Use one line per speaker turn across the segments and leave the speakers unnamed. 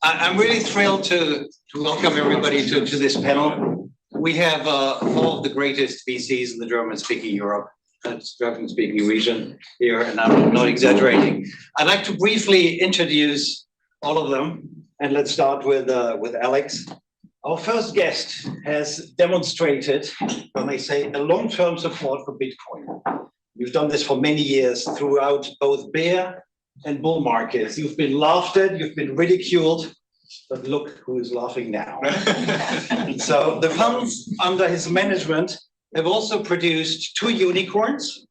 I'm really thrilled to welcome everybody to this panel. We have all of the greatest VCs in the German-speaking Europe, German-speaking region here, and I'm not exaggerating. I'd like to briefly introduce all of them, and let's start with Alex. Our first guest has demonstrated, when they say, a long-term support for Bitcoin. You've done this for many years throughout both bear and bull markets. You've been laughed at, you've been ridiculed, but look who is laughing now. So the funds under his management have also produced 2 unicorns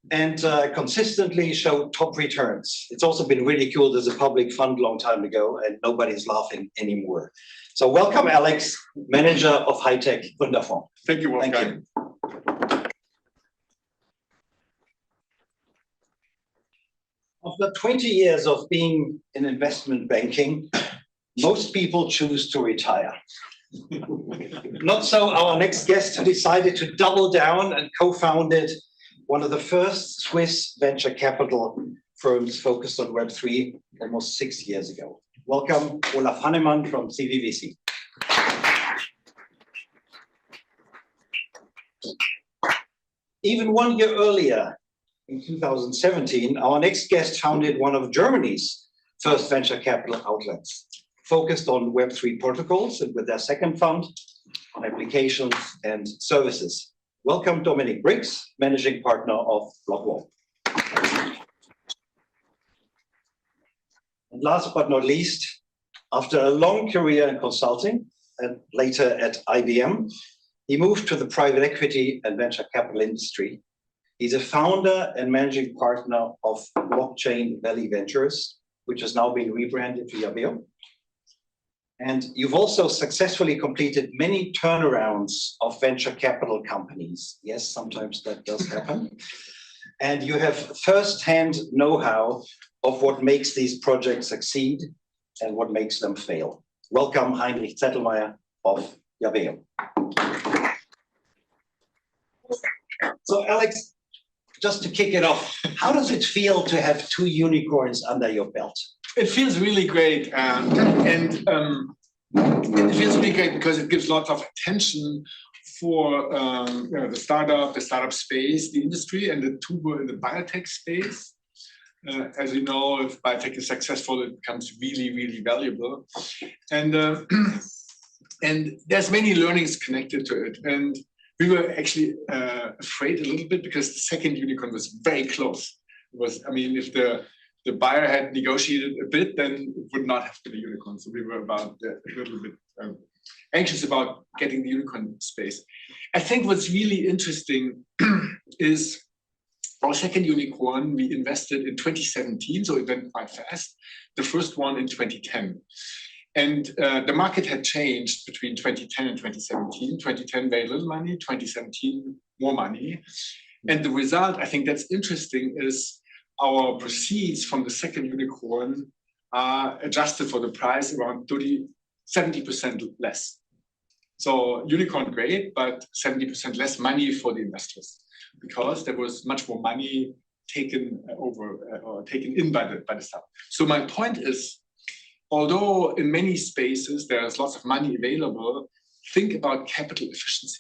and consistently show top returns. It's also been ridiculed as a public fund a long time ago, and nobody's laughing anymore. So welcome, Alex, manager of high-tech Gründerfonds.
Thank you, Wolfgang.
Thank you. After 20 years of being in investment banking, most people choose to retire. Not so our next guest, who decided to double down and co-founded one of the first Swiss venture capital firms focused on Web3 almost 6 years ago. Welcome, Olaf Hannemann from CAC24A. Even 1 year earlier, in 2017, our next guest founded one of Germany's first venture capital outlets, focused on Web3 protocols, and with their second fund, on applications and services. Welcome, Dominic Briggs, managing partner of Blockwall. And last but not least, after a long career in consulting and later at IBM, he moved to the private equity and venture capital industry. He's a founder and managing partner of Blockchain Valley Ventures, which has now been rebranded to Yabeo. And you've also successfully completed many turnarounds of venture capital companies. Yes, sometimes that does happen. And you have first-hand know-how of what makes these projects succeed and what makes them fail. Welcome, Heinrich Zetlmayer of Yabeo. So, Alex, just to kick it off, how does it feel to have 2 unicorns under your belt?
It feels really great, and it feels really great because it gives lots of attention for the startup space, the industry, and the 2 were in the biotech space. As you know, if biotech is successful, it becomes really, really valuable, and there's many learnings connected to it. And we were actually afraid a little bit because the second unicorn was very close. If the buyer had negotiated a bit, then it would not have been a unicorn. So we were about a little bit anxious about getting the unicorn space. I think what's really interesting is our second unicorn, we invested in 2017, so it went quite fast. The first one in 2010. And the market had changed between 2010 and 2017. 2010, very little money. 2017, more money. And the result, I think that's interesting, is our proceeds from the second unicorn are adjusted for the price around 70% less. So unicorn great, but 70% less money for the investors because there was much more money taken over or taken in by the startup. So my point is, although in many spaces there's lots of money available, think about capital efficiency.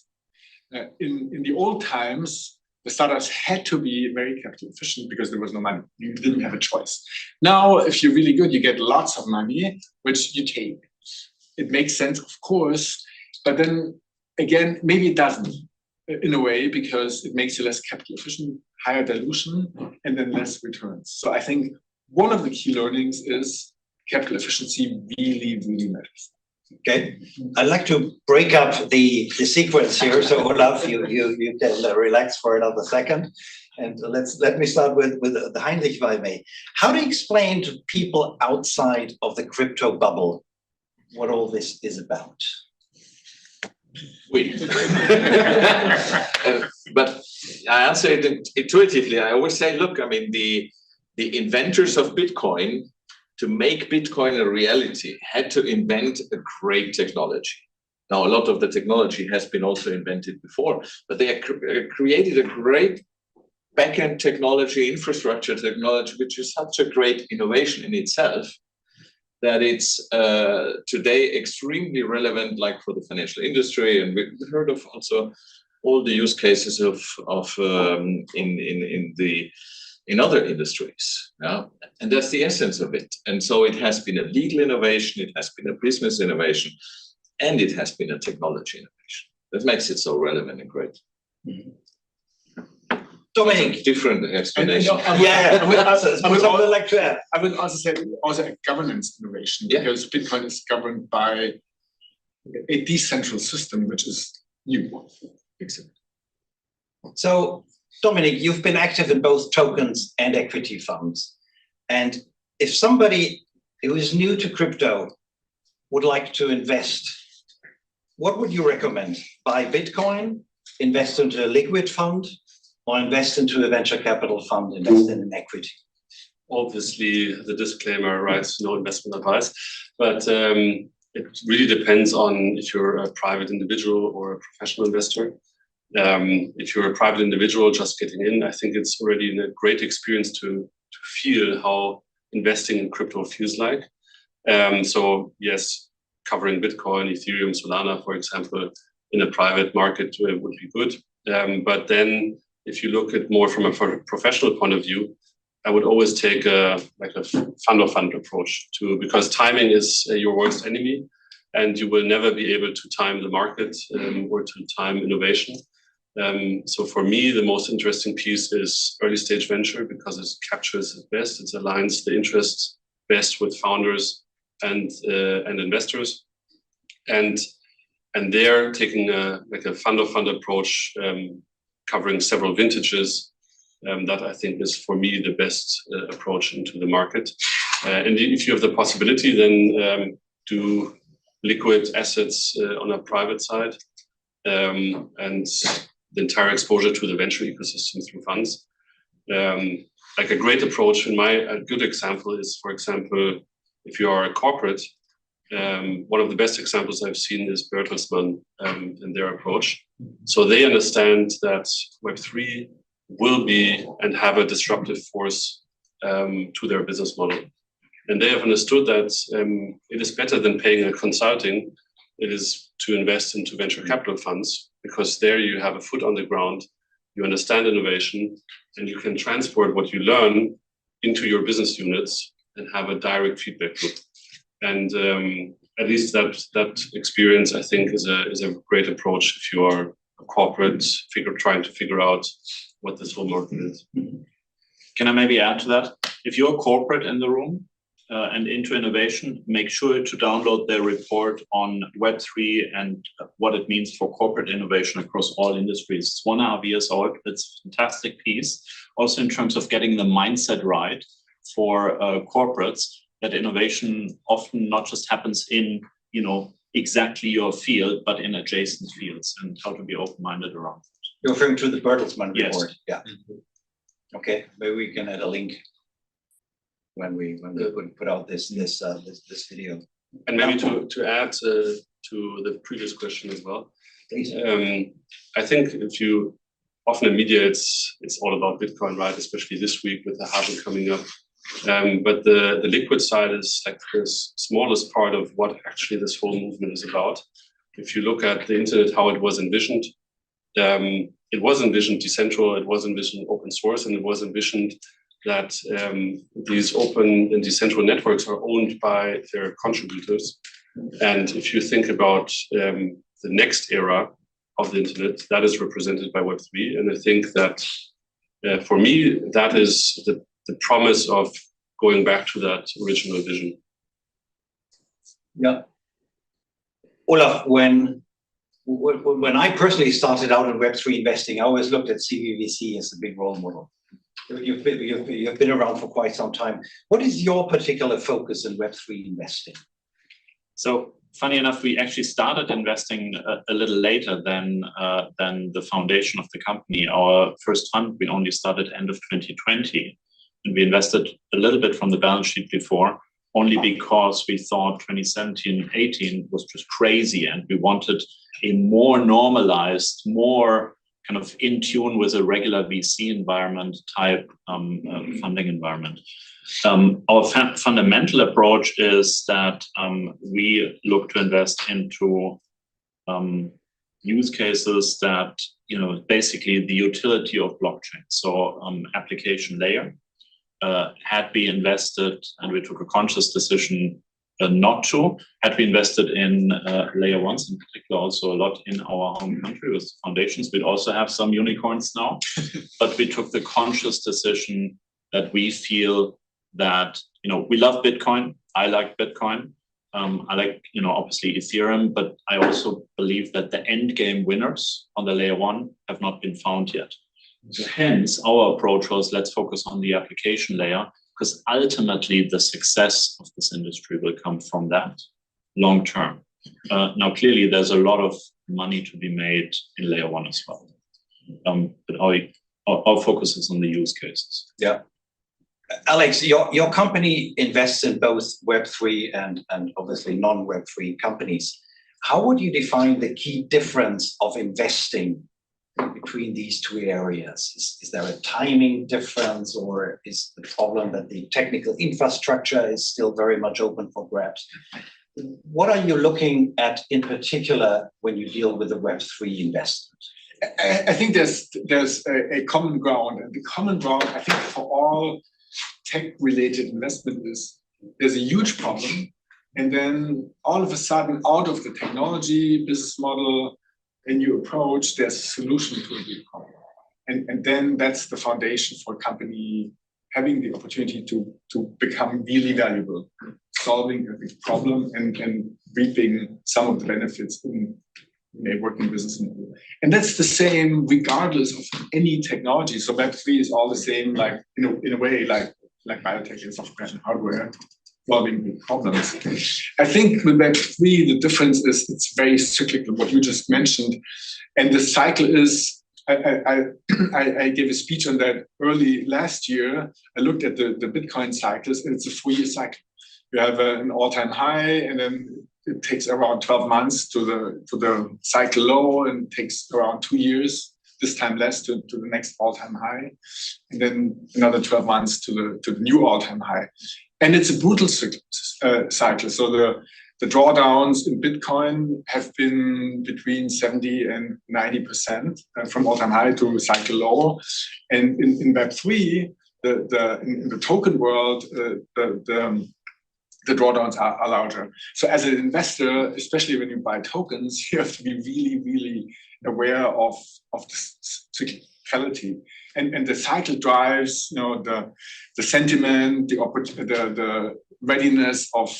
In the old times, the startups had to be very capital efficient because there was no money. You didn't have a choice. Now, if you're really good, you get lots of money, which you take. It makes sense, of course, but then again, maybe it doesn't in a way because it makes you less capital efficient, higher dilution, and then less returns. So I think one of the key learnings is capital efficiency really, really matters.
Okay, I'd like to break up the sequence here. So Olaf, you can relax for another second, and let me start with the Heinrich, if I may. How do you explain to people outside of the crypto bubble what all this is about?
But I answer it intuitively. I always say, look, the inventors of Bitcoin, to make Bitcoin a reality, had to invent a great technology. Now, a lot of the technology has been also invented before, but they created a great backend technology, infrastructure technology, which is such a great innovation in itself. that it's today extremely relevant, like for the financial industry, and we heard of also all the use cases of in other industries. Yeah? And that's the essence of it. And so it has been a legal innovation, it has been a business innovation, and it has been a technology innovation. That makes it so relevant and great.
Dominic.
Different explanation.
I
would also say also a governance innovation, because Bitcoin is governed by a decentralized system, which is new.
Exactly.
So, Dominic, you've been active in both tokens and equity funds. And if somebody who is new to crypto would like to invest, what would you recommend? Buy Bitcoin, invest into a liquid fund, or invest into a venture capital fund, invest in an equity?
Obviously, the disclaimer, right? No investment advice. But it really depends on if you're a private individual or a professional investor. If you're a private individual just getting in, I think it's already a great experience to feel how investing in crypto feels like. So yes, covering Bitcoin, Ethereum, Solana, for example, in a private market would be good. But then if you look at more from a professional point of view, I would always take a fund of fund approach because timing is your worst enemy, and you will never be able to time the market or to time innovation. So for me, the most interesting piece is early stage venture, because it captures it best. It aligns the interests best with founders and investors, and they're taking a fund of fund approach, covering several vintages. That I think is for me the best approach into the market. And if you have the possibility, then do liquid assets on a private side, and the entire exposure to the venture ecosystem through funds. Like a great approach, a good example is, for example, if you are a corporate, one of the best examples I've seen is Bertelsmann and their approach. So they understand that Web3 will be and have a disruptive force to their business model. And they have understood that it is better than paying a consulting. It is to invest into venture capital funds, because there you have a foot on the ground, you understand innovation, and you can transport what you learn into your business units and have a direct feedback loop. And at least that experience, I think, is a great approach if you are a corporate figure trying to figure out what this whole market is.
Can I maybe add to that? If you're corporate in the room and into innovation, make sure to download their report on Web3 and what it means for corporate innovation across all industries. It's 1.5 years old. It's a fantastic piece. Also in terms of getting the mindset right for corporates, that innovation often not just happens in, exactly your field, but in adjacent fields, and how to be open-minded around it.
You're referring to the Bertelsmann
Yes.
report? Yeah. Okay, maybe we can add a link when we put out this video.
And maybe to add to the previous question as well.
Please.
I think often in media it's all about Bitcoin, right? Especially this week with the halving coming up. But the liquid side is like the smallest part of what actually this whole movement is about. If you look at the internet, how it was envisioned, it was envisioned decentral, it was envisioned open source, and it was envisioned that these open and decentral networks are owned by their contributors. And if you think about the next era of the internet, that is represented by Web3. And I think that for me, that is the promise of going back to that original vision.
Yeah. Olaf, when I personally started out in Web3 investing, I always looked at CAC24A as a big role model. You've been around for quite some time. What is your particular focus in Web3 investing?
So funny enough, we actually started investing a little later than the foundation of the company. Our first fund, we only started end of 2020. And we invested a little bit from the balance sheet before, only because we thought 2017, 18 was just crazy. And we wanted a more normalized, more kind of in tune with a regular VC environment type funding environment. Our fundamental approach is that we look to invest into use cases that, basically the utility of blockchain. So application layer had we invested, and we took a conscious decision not to, had we invested in layer ones, in particular also a lot in our home country with foundations. We'd also have some unicorns now, but we took the conscious decision that we feel that, we love Bitcoin. I like Bitcoin. I like, obviously Ethereum, but I also believe that the end game winners on the layer one have not been found yet. So hence our approach was, let's focus on the application layer, because ultimately the success of this industry will come from that long term. Now, clearly there's a lot of money to be made in layer one as well. But our focus is on the use cases.
Yeah. Alex, your company invests in both Web3 and obviously non-Web3 companies. How would you define the key difference of investing between these two areas? Is there a timing difference, or is the problem that the technical infrastructure is still very much open for grabs? What are you looking at in particular when you deal with the Web3 investment?
I think there's a common ground, and the common ground, I think, for all tech-related investment is there's a huge problem, and then all of a sudden, out of the technology, business model, a new approach, there's a solution to a big problem. And then that's the foundation for a company having the opportunity to become really valuable, solving a big problem and reaping some of the benefits in a working business model. And that's the same regardless of any technology. So Web3 is all the same, like in a way, like biotech and software and hardware, solving big problems. I think with Web3, the difference is it's very cyclical, what you just mentioned. And the cycle is, I gave a speech on that early last year. I looked at the Bitcoin cycles, and it's a 4-year cycle. You have an all-time high, and then it takes around 12 months to the cycle low, and it takes around 2 years, this time less, to the next all-time high, and then another 12 months to the new all-time high. And it's a brutal cycle. So the drawdowns in Bitcoin have been between 70 and 90% from all-time high to cycle low. And in Web3, in the token world, the drawdowns are larger. So as an investor, especially when you buy tokens, you have to be really, really aware of the cyclicality. And the cycle drives, the sentiment, the readiness of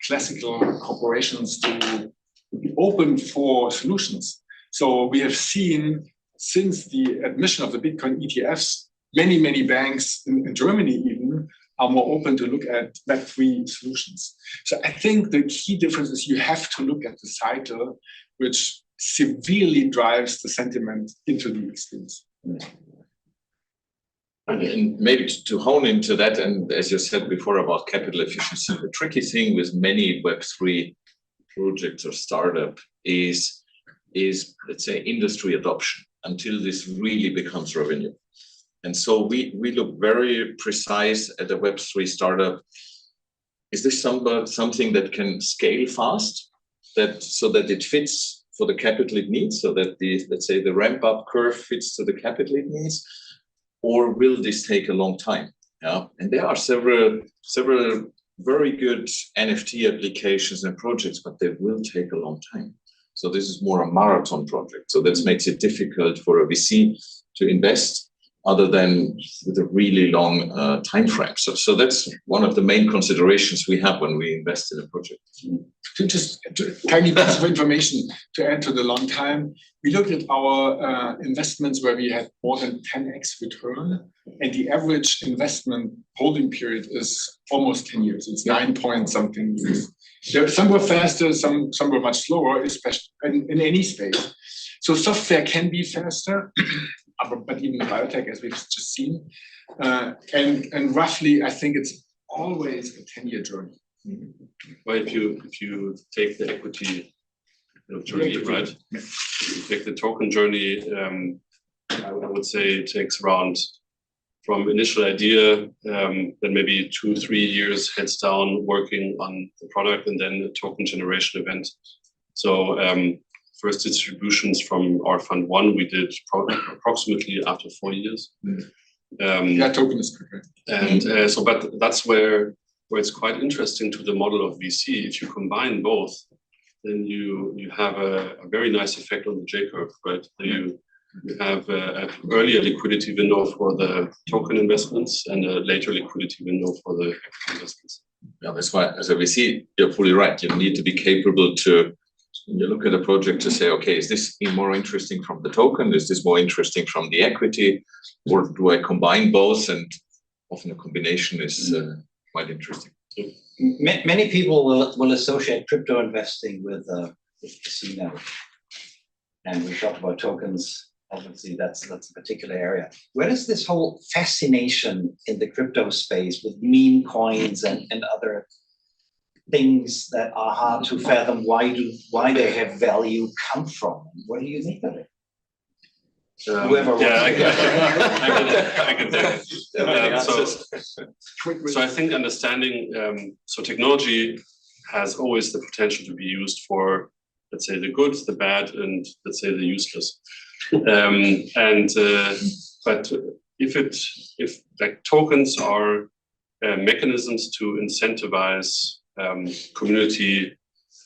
classical corporations to be open for solutions. So we have seen since the admission of the Bitcoin ETFs, many banks in Germany even are more open to look at Web3 solutions. So I think the key difference is you have to look at the cycle, which severely drives the sentiment into the extremes.
And maybe to hone into that, and as you said before about capital efficiency, the tricky thing with many Web3 projects or startup is let's say industry adoption until this really becomes revenue. And so we look very precise at a Web3 startup. Is this something that can scale fast, so that it fits for the capital it needs, so that let's say the ramp up curve fits to the capital it needs, or will this take a long time? Yeah, and there are several very good NFT applications and projects, but they will take a long time. So this is more a marathon project. So that makes it difficult for a VC to invest, other than with a really long time frame. So that's one of the main considerations we have when we invest in a project.
Just tiny bits of information to add to the long time. We looked at our investments where we had more than 10x return, and the average investment holding period is almost 10 years. It's 9 point something years. Some were faster, some were much slower, especially in any space. So software can be faster, but even biotech, as we've just seen. And roughly, I think it's always a 10-year journey.
Well, if you take the equity journey, right? If you take the token journey, I would say it takes around from initial idea, then maybe 2-3 years heads down working on the product, and then a token generation event. So first distributions from our fund 1 we did approximately after 4 years.
Yeah, token is correct.
And so, but that's where it's quite interesting to the model of VC. If you combine both, then you have a very nice effect on the J curve, right? You have an earlier liquidity window for the token investments and a later liquidity window for the equity investments.
Yeah, that's why as a VC, you're fully right. You need to be capable to, when you look at a project, to say, okay, is this more interesting from the token? Is this more interesting from the equity? Or do I combine both? And often a combination is quite interesting.
Many people will associate crypto investing with casino. And we talked about tokens. Obviously, that's a particular area. Where does this whole fascination in the crypto space with meme coins and other things that are hard to fathom why they have value come from? What do you think of it? Whoever
yeah,
wants
I can take it. So I think understanding, so technology has always the potential to be used for, let's say, the good, the bad, and let's say the useless. But if like tokens are mechanisms to incentivize community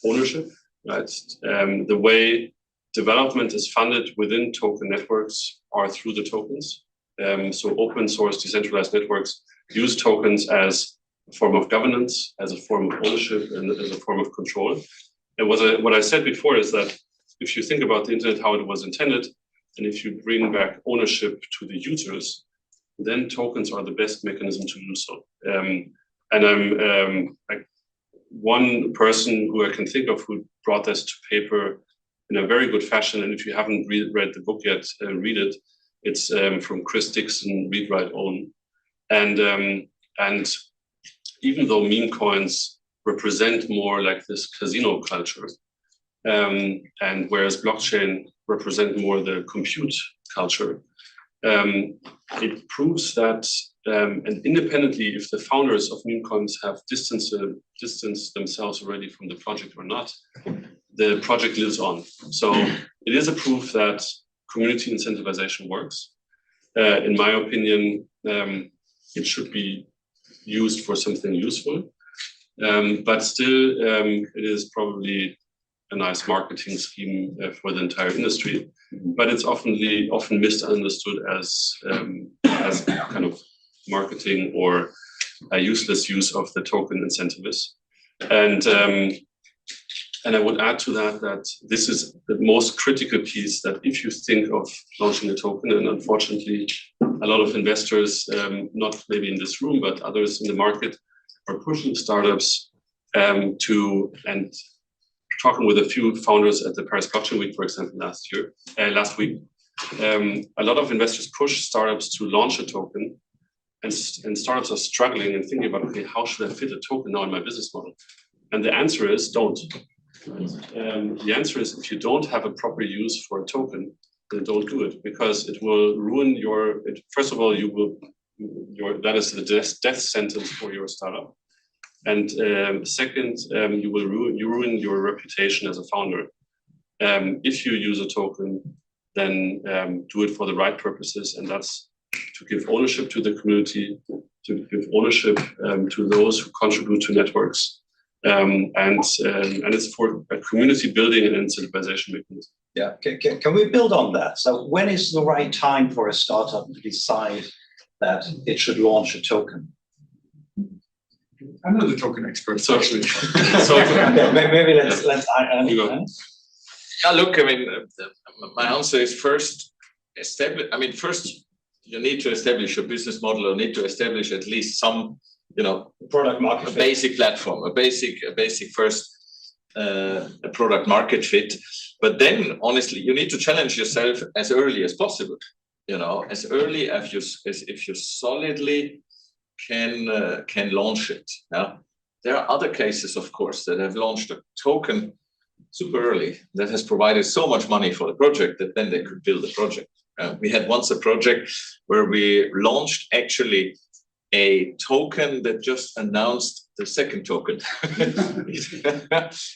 ownership, right? The way development is funded within token networks are through the tokens. So open source decentralized networks use tokens as a form of governance, as a form of ownership, and as a form of control. And what I said before is that if you think about the internet, how it was intended, and if you bring back ownership to the users, then tokens are the best mechanism to do so. And I'm like one person who I can think of who brought this to paper in a very good fashion. And if you haven't read the book yet, read it. It's from Chris Dixon, Read, Write, Own. And even though meme coins represent more like this casino culture, and whereas blockchain represent more the compute culture, it proves that, and independently, if the founders of meme coins have distanced themselves already from the project or not, the project lives on. So it is a proof that community incentivization works. In my opinion, it should be used for something useful, but still, it is probably a nice marketing scheme for the entire industry. But it's often misunderstood as kind of marketing or a useless use of the token incentivist. And I would add to that this is the most critical piece, that if you think of launching a token, and unfortunately a lot of investors, not maybe in this room, but others in the market, are pushing startups to, and talking with a few founders at the Paris Blockchain Week, for example, last week, a lot of investors push startups to launch a token, and startups are struggling and thinking about, okay, how should I fit a token now in my business model? And the answer is don't. The answer is, if you don't have a proper use for a token, then don't do it, because it will ruin first of all, that is the death sentence for your startup. And second, you will ruin your reputation as a founder. If you use a token, then do it for the right purposes, and that's to give ownership to the community, to give ownership to those who contribute to networks, and it's for a community building and incentivization mechanism.
Yeah, can we build on that? So when is the right time for a startup to decide that it should launch a token?
I'm not a token expert, so actually.
Okay, maybe let's
You go.
Yeah, look, I mean, my answer is first you need to establish a business model, or need to establish at least some,
product market
a
fit.
basic platform, a basic first a product market fit. But then, honestly, you need to challenge yourself as early as possible. As early as if you solidly can launch it. Now, there are other cases, of course, that have launched a token super early that has provided so much money for the project that then they could build the project. We had once a project where we launched actually a token that just announced the second token.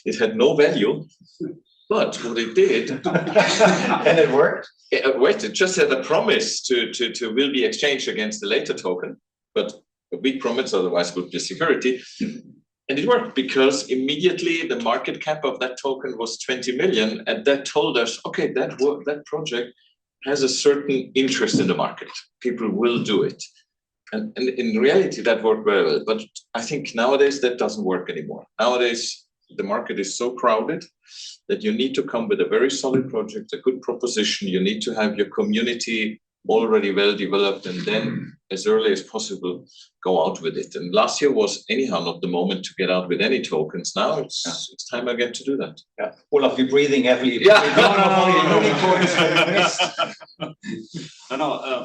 It had no value, but what it did,
And it worked?
it just had a promise to will be exchanged against the later token, but a big promise, otherwise would be security. And it worked because immediately the market cap of that token was 20 million, and that told us, okay, that project has a certain interest in the market. People will do it. And in reality, that worked very well. But I think nowadays that doesn't work anymore. Nowadays, the market is so crowded that you need to come with a very solid project, a good proposition. You need to have your community already well developed, and then as early as possible go out with it. And last year was anyhow not the moment to get out with any tokens. Now it's time again to do that.
Yeah, Olaf, you're breathing heavily.
Yeah.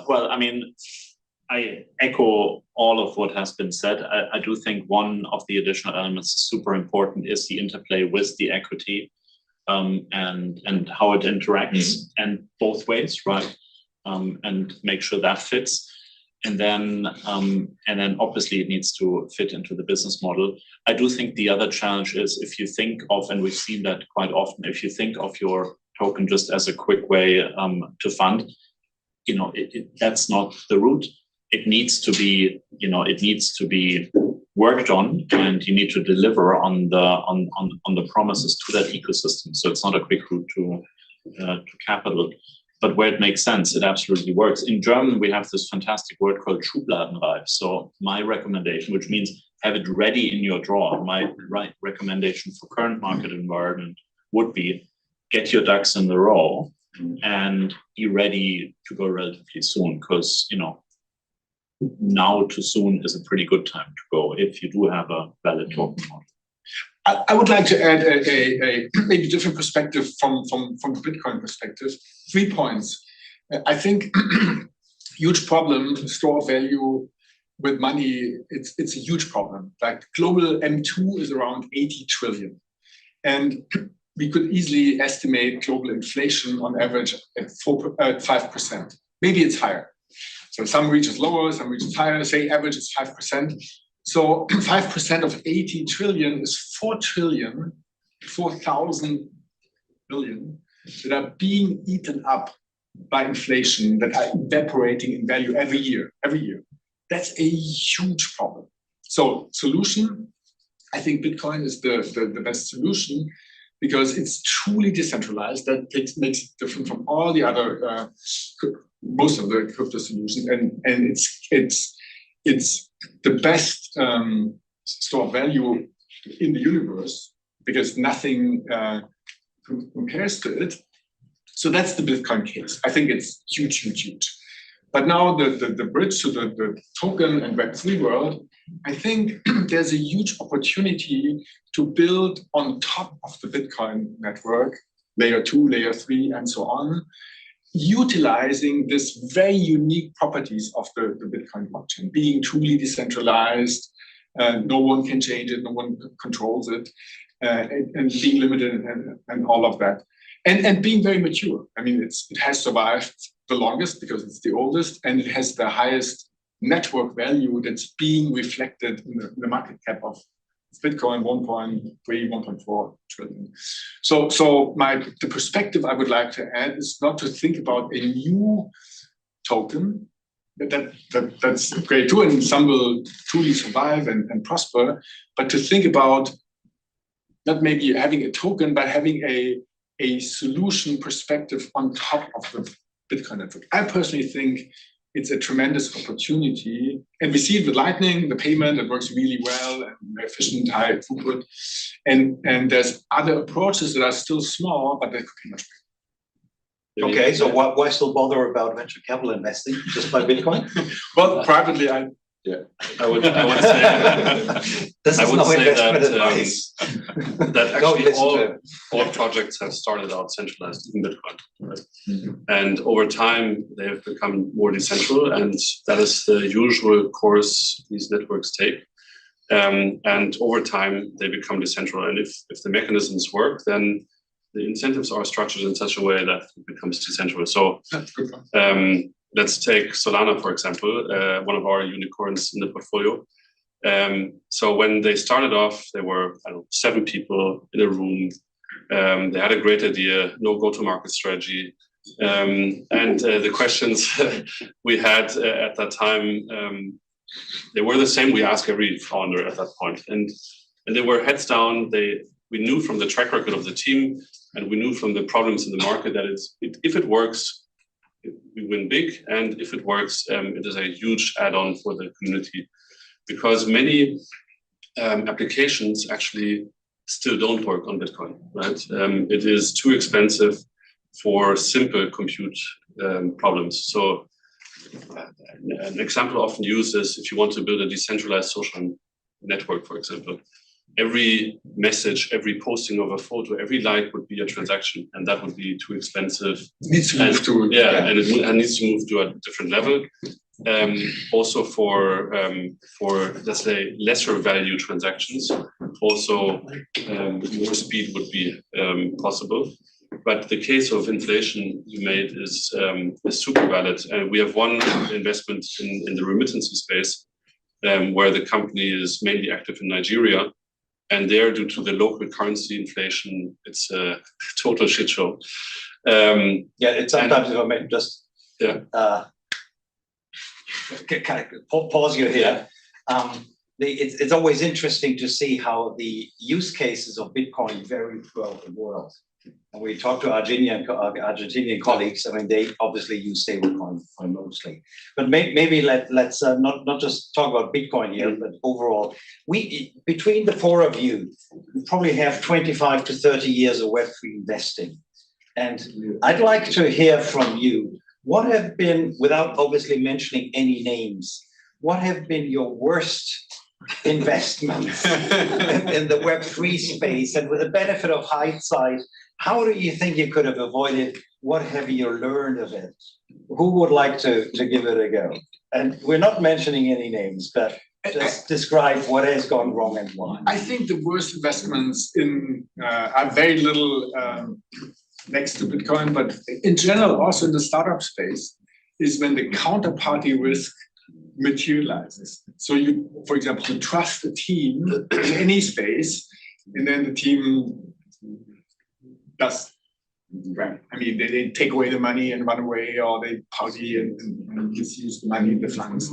Well, I mean, I echo all of what has been said. I do think one of the additional elements super important is the interplay with the equity, and how it interacts, and both ways, right? And make sure that fits. And then obviously it needs to fit into the business model. I do think the other challenge is, if you think of, and we've seen that quite often, if you think of your token just as a quick way to fund, that's not the route. It needs to be, worked on, and you need to deliver on the promises to that ecosystem. So it's not a quick route to capital. But where it makes sense, it absolutely works. In German, we have this fantastic word called Schubladenreif. So my recommendation, which means have it ready in your drawer. My recommendation for current market environment would be get your ducks in the row and be ready to go relatively soon. Because, now too soon is a pretty good time to go if you do have a valid token model.
I would like to add a maybe different perspective from the Bitcoin perspective. 3 points. I think huge problem, store value with money, it's a huge problem. Like global M2 is around 80 trillion. And we could easily estimate global inflation on average at 5%. Maybe it's higher. So some regions lower, some regions higher, say average is 5%. So 5% of 80 trillion is 4,000 billion that are being eaten up by inflation, that are evaporating in value every year. That's a huge problem. So solution, I think Bitcoin is the best solution because it's truly decentralized. That makes it different from all the other, most of the crypto solutions. And it's the best store value in the universe because nothing compares to it. So that's the Bitcoin case. I think it's huge. But now the bridge to the token and Web3 world, I think there's a huge opportunity to build on top of the Bitcoin network, layer 2, layer 3, and so on, utilizing this very unique properties of the Bitcoin blockchain, being truly decentralized, no one can change it, no one controls it, and being limited and all of that. And being very mature. I mean, it has survived the longest because it's the oldest, and it has the highest network value that's being reflected in the market cap of Bitcoin, 1.3, 1.4 trillion. So the perspective I would like to add is not to think about a new token. That's great too, and some will truly survive and prosper, but to think about not maybe having a token, but having a solution perspective on top of the Bitcoin network. I personally think it's a tremendous opportunity, and we see it with Lightning, the payment that works really well and efficient, high throughput, and there's other approaches that are still small, but they could be much bigger.
Okay, so why still bother about venture capital investing? Just buy Bitcoin?
Well, privately, I
would say
This is no investment advice.
that actually all projects have started out centralized in Bitcoin, right? And over time they have become more decentral, and that is the usual course these networks take. And over time they become decentral, and if the mechanisms work, then the incentives are structured in such a way that it becomes decentralized. So
That's good.
let's take Solana, for example, one of our unicorns in the portfolio. So when they started off, there were 7 people in a room. They had a great idea, no go-to-market strategy. And the questions we had at that time, they were the same we ask every founder at that point. And they were heads down. We knew from the track record of the team, and we knew from the problems in the market that if it works, we win big. And if it works, it is a huge add-on for the community. Because many applications actually still don't work on Bitcoin, right? It is too expensive for simple compute problems. So an example often used is if you want to build a decentralized social network, for example, every message, every posting of a photo, every like would be a transaction, and that would be too expensive.
Needs to move to
and it needs to move to a different level. Also for let's say lesser value transactions, also more speed would be possible. But the case of inflation you made is super valid, and we have one investment in the remittance space where the company is mainly active in Nigeria, and there, due to the local currency inflation, it's a total shit show.
It's sometimes, if I may just kind of pause you here. It's always interesting to see how the use cases of Bitcoin vary throughout the world. And we talk to Argentinian colleagues. I mean, they obviously use stablecoin mostly. But maybe let's not just talk about Bitcoin here, but overall, between the 4 of you, you probably have 25 to 30 years of Web3 investing. And I'd like to hear from you, what have been, without obviously mentioning any names, what have been your worst investments in the Web3 space? And with the benefit of hindsight, how do you think you could have avoided? What have you learned of it? Who would like to give it a go? And we're not mentioning any names, but just describe what has gone wrong and why.
I think the worst investments are very little next to Bitcoin, but in general, also in the startup space, is when the counterparty risk materializes. So you, for example, you trust a team in any space, and then the team does, I mean, they take away the money and run away, or they party and misuse the money in the funds.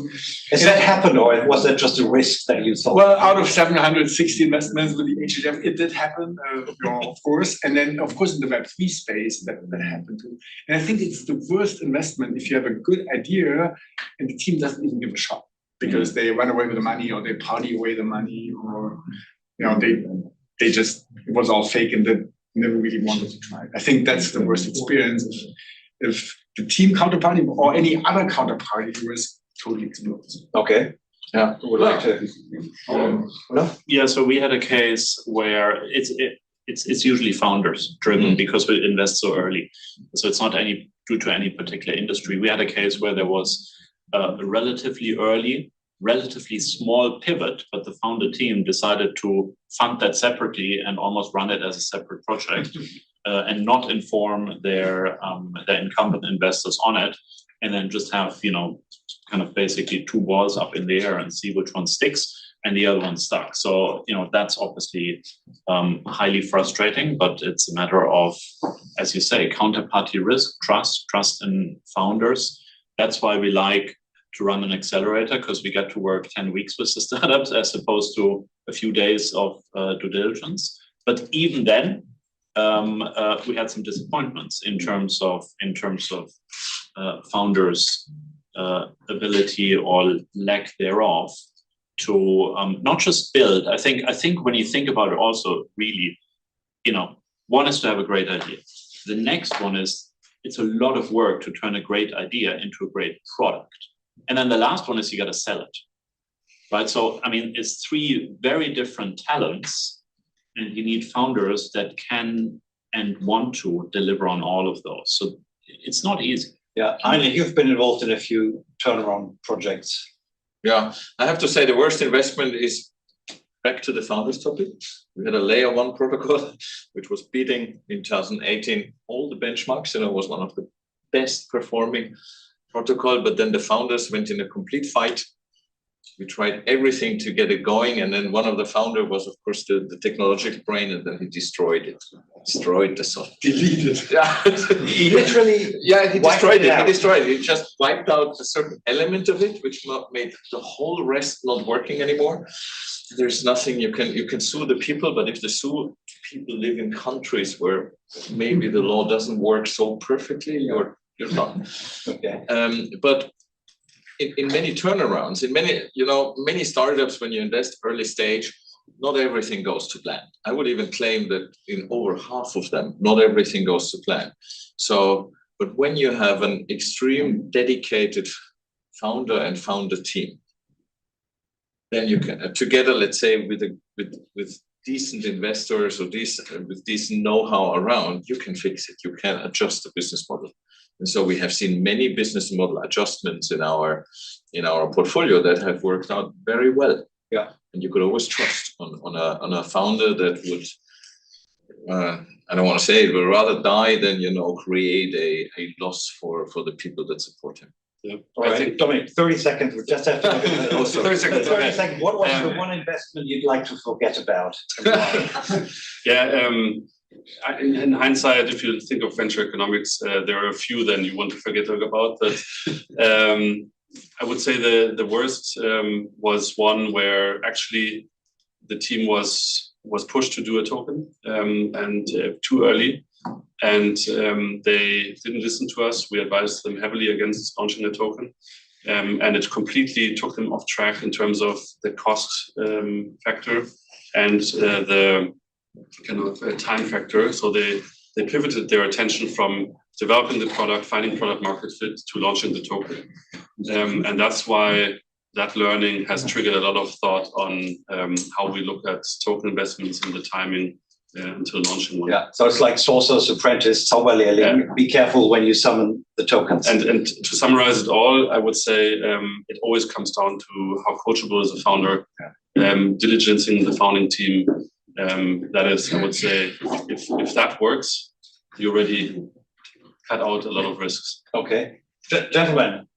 Has that happened, or was that just a risk that you thought?
Well, out of 760 investments with the HHF, it did happen, of course. And then, of course, in the Web3 space, that happened too. And I think it's the worst investment if you have a good idea and the team doesn't even give a shot because they run away with the money, or they party away the money, or they just, it was all fake and they never really wanted to try it. I think that's the worst experience if the team counterparty or any other counterparty risk totally explodes.
Okay. Yeah. Who would like to?
Yeah. So we had a case where it's usually founders driven because we invest so early. So it's not due to any particular industry. We had a case where there was a relatively small pivot, but the founder team decided to fund that separately and almost run it as a separate project and not inform their incumbent investors on it, and then just have kind of basically 2 balls up in the air and see which one sticks and the other one stuck. So that's obviously highly frustrating, but it's a matter of, as you say, counterparty risk, trust in founders. That's why we like to run an accelerator, because we get to work 10 weeks with the startups as opposed to a few days of due diligence. But even then, we had some disappointments in terms of founders' ability or lack thereof to not just build. I think when you think about it, also really, one is to have a great idea. The next one is it's a lot of work to turn a great idea into a great product. And then the last one is you got to sell it, right? So, I mean, it's 3 very different talents, and you need founders that can and want to deliver on all of those. So it's not easy.
Yeah, Heinrich, you've been involved in a few turnaround projects.
Yeah, I have to say the worst investment is back to the founders topic. We had a layer 1 protocol, which was beating in 2018 all the benchmarks. You know, was one of the best performing protocol. But then the founders went in a complete fight. We tried everything to get it going, and then one of the founders was, of course, the technological brain, and then he destroyed it. Destroyed the software.
Deleted.
Yeah.
He literally.
Yeah, he
wiped
destroyed it.
out.
He destroyed it. He just wiped out a certain element of it, which made the whole rest not working anymore. There's nothing you can sue the people, but if the people live in countries where maybe the law doesn't work so perfectly, you're done.
Okay.
But in many turnarounds, in many startups, when you invest early stage, not everything goes to plan. I would even claim that in over half of them, not everything goes to plan. So, but when you have an extreme dedicated founder and founder team, then you can together, let's say, with decent investors or with decent know-how around, you can fix it. You can adjust the business model. And so we have seen many business model adjustments in our portfolio that have worked out very well.
Yeah.
And you could always trust on a founder that would, I don't want to say it, but rather die than, create a loss for the people that support him.
Yeah.
All right, Dominic, 30 seconds. We just have to look at that.
30 seconds.
30 seconds. What was the one investment you'd like to forget about?
Yeah, in hindsight, if you think of venture economics, there are a few then you want to forget about. But I would say the worst was one where actually the team was pushed to do a token and too early. And they didn't listen to us. We advised them heavily against launching a token. And it completely took them off track in terms of the cost factor and the kind of time factor. So they pivoted their attention from developing the product, finding product market fit, to launching the token. And that's why that learning has triggered a lot of thought on how we look at token investments and the timing until launching one.
Yeah, so it's like Sorcerer's Apprentice, Zauberlehrling.
Yeah.
Be careful when you summon the tokens.
And to summarize it all, I would say it always comes down to how coachable is a founder, diligencing the founding team. That is, I would say, if that works, you already cut out a lot of risks.
Okay, gentlemen,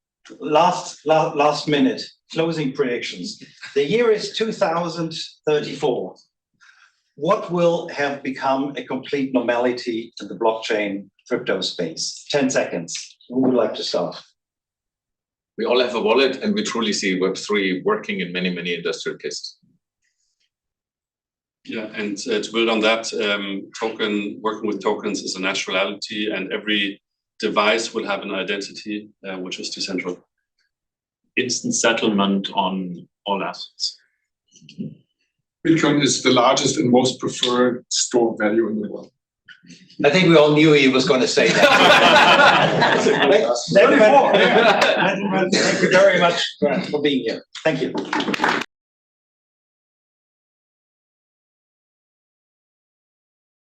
last minute closing predictions. The year is 2034. What will have become a complete normality in the blockchain crypto space? 10 seconds. Who would like to start?
We all have a wallet, and we truly see Web3 working in many, many industrial cases.
Yeah, and to build on that, working with tokens is a naturality, and every device will have an identity, which is decentral.
Instant settlement on all assets.
Bitcoin is the largest and most preferred store of value in the world.
I think we all knew he was going to say that. Gentlemen, thank you very much for being here. Thank you.